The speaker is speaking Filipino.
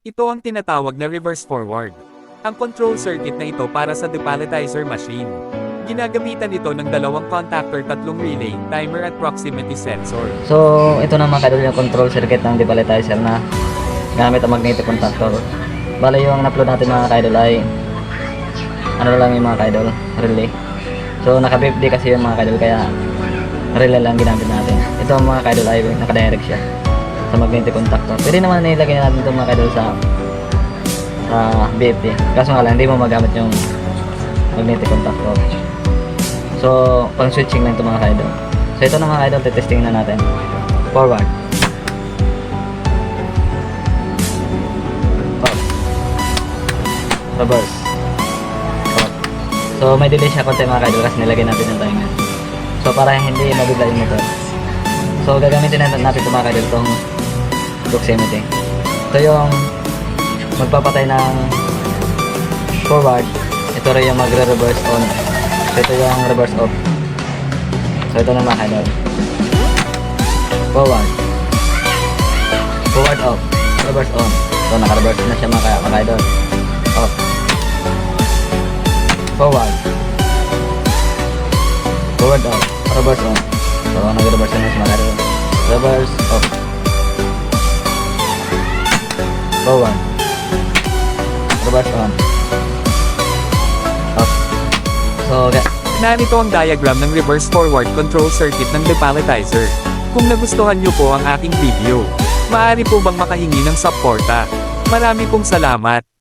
Ito ang tinatawag na reverse forward. Ang control circuit na ito para sa depalletizer machine. Ginagamitan ito ng dalawang contactor, tatlong relay, timer at proximity sensor. So, ito na mga kaidol yung control circuit ng depalletizer na gamit ang magnetic contactor. Bale yung upload natin mga kaidol ay ano lang yung mga kaidol, relay. So, naka-50 kasi yung mga kaidol kaya relay lang ginamit natin. Ito mga kaidol ay naka-direct siya sa magnetic contactor. Pwede naman nilagay natin itong mga kaidol sa BFD. Kaso nga lang, hindi mo magamit yung magnetic contactor. So, pang switching lang ito mga kaidol. So, ito na mga kaidol, testing na natin. Forward. Up. Reverse. Up. So, may delay siya konti mga kaidol kasi nilagay natin yung timer. So, para hindi mabigla yung motor. So, gagamitin natin ito mga kaidol, itong proximity. Ito yung magpapatay ng forward. Ito rin yung magre-reverse on. So, ito yung reverse off. So, ito na mga kaidol. Forward. Forward off. Reverse on. So, naka-reverse na siya mga kaidol. Off. Forward. Forward off. Reverse on. So, nag-reverse na siya mga kaidol. Reverse off. Forward. Reverse on. Off. So, Narito ang diagram ng reverse forward control circuit ng depalletizer. Kung nagustuhan niyo po ang aking video, maaari po bang makahingi ng suporta? Marami pong salamat.